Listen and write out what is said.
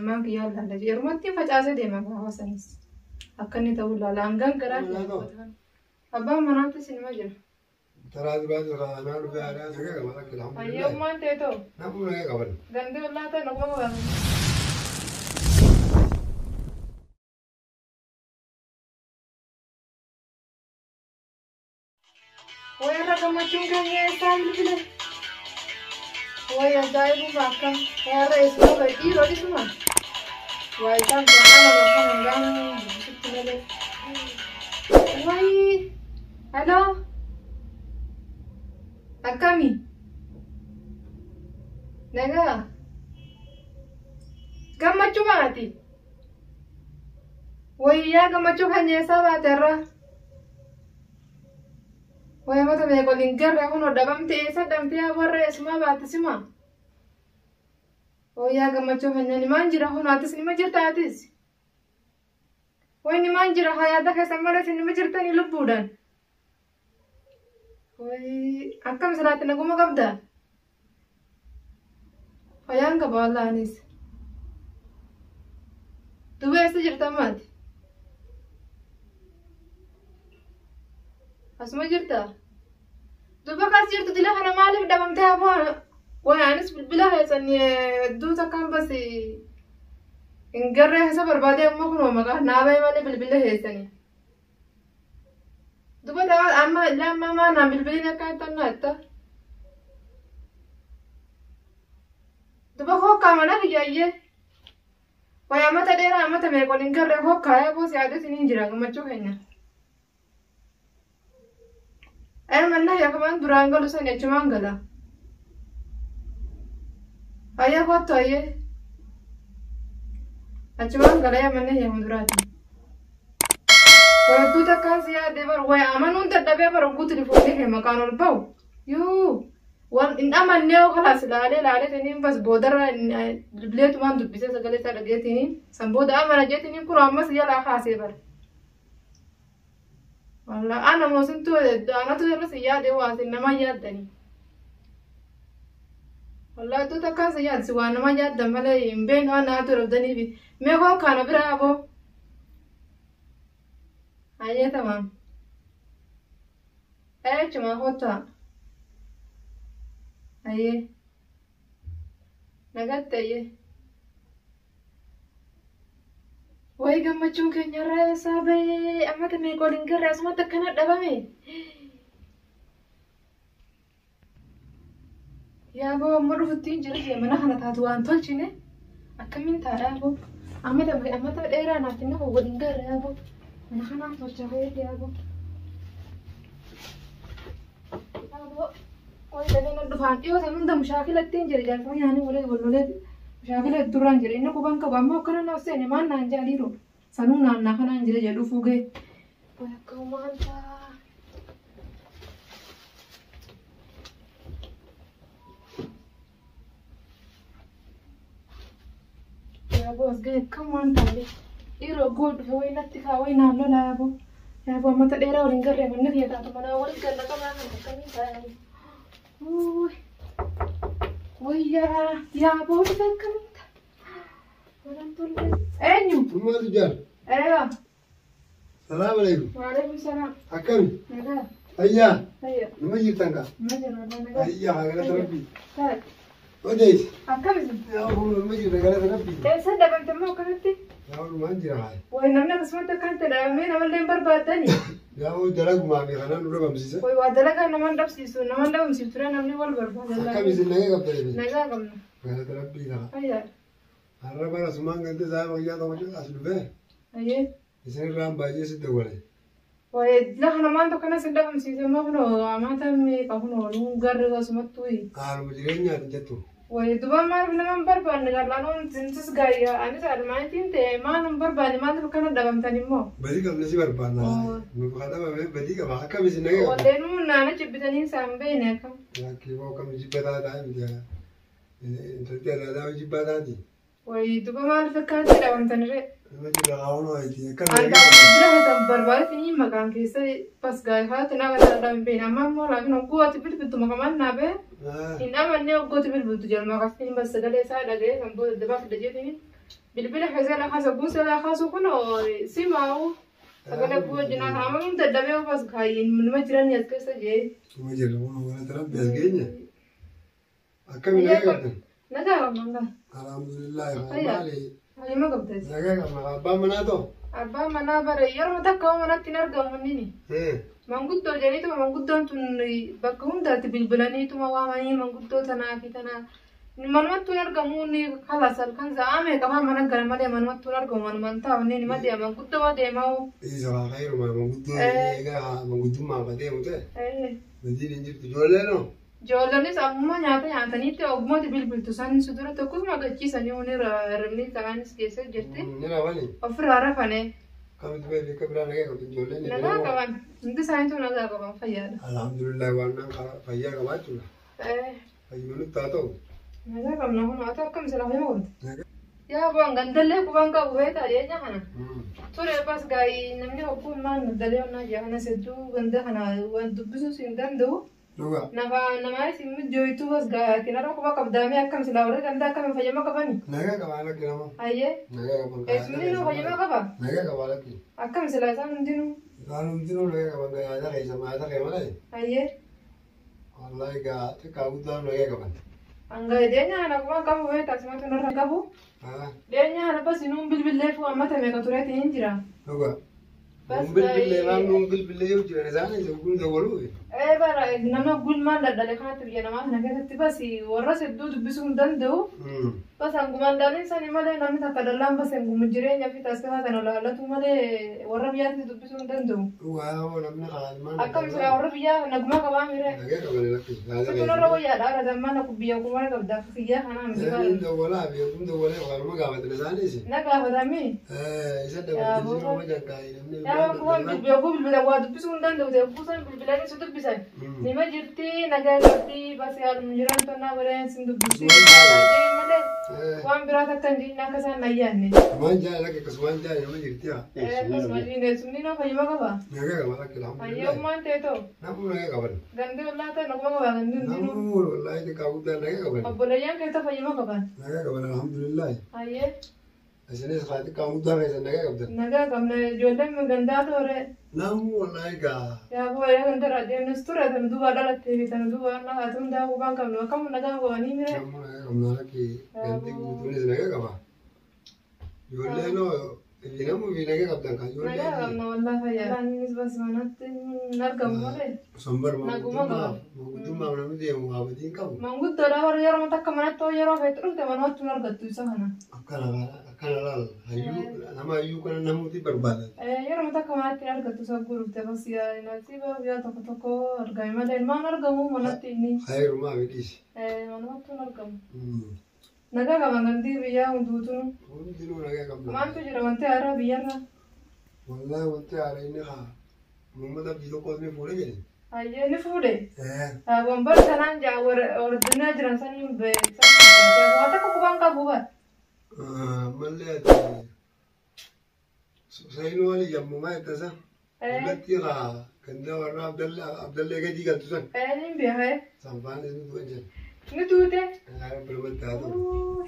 Amma kiyya lalla yerumatti facaasee deema hawaasanis. Akkanni ta'uu laala hangaan garaa abbaan manaatti sinima jira. Taraa duraa duraa naa dhufee aadaa isa gaga mala kila hamma. Ayyummaan ta'e ta'u. Namuu na qaban. Gandee ollaa ta'e naguma qaban. Wayarra gammachuun keenya eessaa bilbila. Way ajaa'ibuma akkam wayarra eessuma gadi dhiiroo dhisuma. Waa isaan jaalala bakka hangaan bisitti malee. Way hello. Akkami? Nagaa. Gammachuu maati? Wayyaa gammachuu kan eessaa baaterra. Wayyaa mata meeqoliin garra kun dhabamte eessa dhabamtee abarra eessumaa baatisima. Wayyaa gammachuu kan nyaani maan jira kun atis nima jirtaatis. Wayni maan jira hayaata keessan malee isin nima jirtanii lubbuudhaan. Way akkam siraatti naguma qabda. Fayaan qaba wallaanis. Duba eessa jirta maati? Asuma jirta? Duba kas jirtu dila kana maaliif dhabamtee aboo? Wayaanis bilbila keessanii duuta kan basi hin garree keessa barbaadee amma kunoo maqaa naabee malee bilbila keessanii. Duba ta'a amma lamma maana bilbilin akka tanna atta. Duba hokkaa mana kiyyaayye. Wayyaa mata dheeraa mata meeqoliin garree hokkaa yaa boos yaaduu isiniin jira gammachuu keenya. Manna yakaman duraan galu san jechumaan gala. Ayyaa kottu ayyee. Achumaan gala yaa manna yaama duraati. Wayyaa duuta akkaan si yaadee bara wayyaa amanuun dadhabee bara guutu dhifootee kee maqaan ol ba'u. Yuu waan hin amannee kalaas laalee tiniin bas boodarra bilbileetumaan dubbisee sagalee isaa dhageetiniin san booda amana jeetiniin kun ammas yalaa kaasee bara. Wallah ana moosintu anatu irras yaade waasin nama yaaddani. Wallah tu takkan sa yaad si waan nama yaaddan malee hin beeknu waan naatu rabdanii fi mee koo kana bira aboo. Ayyee tamam. Chuma hotta. Ayyee. Nagatte ayyee. Way gammachuun keenya irraa eessaa bahee amma tamee qooliin garee asumatti akkana dhabame. Yaa boo amma dhufutti hin jirre mana kana taatu waan tolchine akkamiin taadhaa boo amma ta dheeraa naaf inni hoo waliin garee yaa boo mana kanaan tolcha bahee yaa boo. Yaa boo way dhalee na dhufaan dhiyoo san hunda mushaakilatti hin jirre jaalfama nyaanii wallolee. Shaakila duraan jira inni quban qabu amma akkana naaf seene maan naan jaaliiru sanuu naannaa kanaan jira jedhu fuugee. Akka maanta. Yaa boos ga'e akka maanta dhiiroo goo dhufe wayi natti kaa wayi naan lola yaa boo. Yaa boo mata dheeraa waliin garree manni kiyya taatu manaa waliin galla qabaa kan akkamiin taa'anii. Wayyaa yaa boo dhufe akkamiin ta'a. Eenyu? Ummaa tujjaar. Eewa. Salaam alaikum. Waalaikum salaam. Akkami? Nagaa. Ayyaa. Ayya. Nama jirtan kaa? Nama jirra nagaa. Ayyaa haa galata rabbii. Taati. Odeeti. Akkamisin? Yaa kun nama jirta galata rabbii. Eessa dabamte immoo akkanatti? Yaa walumaan jira haala. Way namni akkasumatti akkanatti dhabamee namallee hin barbaaddani. Yaa hoo dalagumaa fi kanaan nu dhabamsiisa. Way waa dalagaa naman dhabsiisu naman dhabamsiisu ture namni wal barbaada. Akkamisin nagaa qabdanii? Nagaa qabna. Galata rabbii kaa. Ayyaa. Har'a bara sumaan gante isaa wayyaa tokko as dhufee. Ayyee. Isin irraan baay'ee sitti wale. Way lafa namaan tokko nas hin dhabamsiise immoo kunoo amaata meeqa kunoo nuun garri asumattuu. Haaluma jireenyaati jettu. Way duba maaliif naman barbaanne gal'aanoon sintis gaayyaa anis adumaatiin ta'e maal hin barbaanne maaliif kana dhabamtan immoo. Badii qabna si barbaanna. Nu haa dhabame badii qaba akkamisin nagaa qabda. Wallee nuun naana jibbitanii isaan beene akkam. Lakkii moo kam jibbataa taa'e miti. Intalli alaadaa jibbaa taati. Way duba maaliif akkanatti dhabamtaniree. Nama jira haawunoo ayti. Anda jira kan barbaadanii maqaan keessa pas gaayfaatti nama dhabame beene amma immoo laakiin oggooti bilbiltu maqamaan naabee. Hin amannee oggooti bilbiltu jedhama akkasiin bas sagalee isaa dhaga'ee kan booda dabaaf dhajeetini bilbila xisala khasa busala khasu kuno simau sagale buo jina amanun tadabe bas khayin min majran yaskasa je majran wala tarab bezgenya akami naga naga manga alhamdulillah mali ay magabtas naga abba manato abba mana bare yor mata kaw mana tinar gamunini manguddo jeni to manguddo tun bakunda tibilbilani to mawamani manguddo tana kitana manmat tunar gamuni khalas al khanza ame kama mana garmale manmat tunar gamun manta wani ma de manguddo ma de mau isa khairu ma manguddo ega manguddo ma bade mute badin injir tujole no jolani samma nyata nyata ni te ogmo tibilbil to san sudura to kusma gachi sani uni ramni taganis kese jirti nira wani ofrara fane kam tbe be kabra naga ko jole ni naga kawan inta saintu naga kawan fayyada alhamdulillah wana fayya ka watu fayyulu tato naga kam na hono ata kam sala hono ya bang gandalle ko bang ka uweta ye jahana tore pas gai namni hokku man dalle na jahana sedu ganda hana wan dubbisu singando nama simmi joitu bas gai tinaro ko ka dami akam sala ore ganda kam fayyama ka bani naga ka wala ki namo ayye naga ka bang esmini no fayyama ka ba naga ka wala ki akam sala san dinu naga ka bang ya da kai sama da kai mala ayye wallahi ga te ka buta naga ka bang anga denya na ko kam uweta simatu na kabu denya na pas inum bilbille fu amata me ka turati injira naga bilbille ma bilbille yo jira zane se gun da walu bara namna gulma dale khatir ya nama na ka tibasi warra seddu dubisum dando bas anguman dale sani male namni takadalam bas angum jire nya fi tasfa tan la tu male warra biya dubisum dando wow namna khalman akam sira warra biya nagma ka ba mire naga ka bang lakki tu no ya dara zamana ku biya ku male ka da fiya hana mi ba da wala biya kun da wala wa ma ga mata zane se naga badami isa da wala ma jan kai namni ya ko biya ku bilbila wa dubisum dando de ku san bilbila ni sudu bisa nima jirti naga jirti bas yar munjiran to na bare sindu bisi male wan birata kandi nakasan nayanne manja lake kaswanja nima jirti bas majine sunni no fayma ka ba naga ka wala kilam ayo man te to namu naga ka ban gande wala ta nagma ka ba gande dinu namu wallahi de ka buta naga ka ban abula yan ke ta fayma ka ba naga ka ban alhamdulillah aye asene khati ka buta naga ka ban naga kamne jolle me ganda to re namu wallahi ga ya bo ya ganda ra de nestura tan duba dalate tan duba na atun da ko ban kam no kam naga ko ni mire namu naga kam na ki ganti butu ne naga ka ba jolle no inamu naga ka ban ka jolle naga kam no wallahi ya nis bas manat nargam male sambar ma naguma ka guduma namu de mu abadin ka mangud dara war yaro mata kamana to yaro vetrum te manot tunar gattu sahana akana lal ayu nama ayu kana namu ti berbala yaro mata kamana tinar gattu saguru te bas ya nasiba ya toko argai male man argamu manat ini khairu ma bidis manot tunar gam naga ka mangandi biya undutun undinu naga kam man tu jira mante ara biyarna wallahi wante ara ini ha mumada bido ko me fure gele aye ni fude bombar sanan ja or dinna jiran sani be wata ko bang ka buba malle ati sayno wali jammu ma tasa latira kanda warna abdalla ga diga tusan ni be hai sampan ni tuan je ni tute belum tahu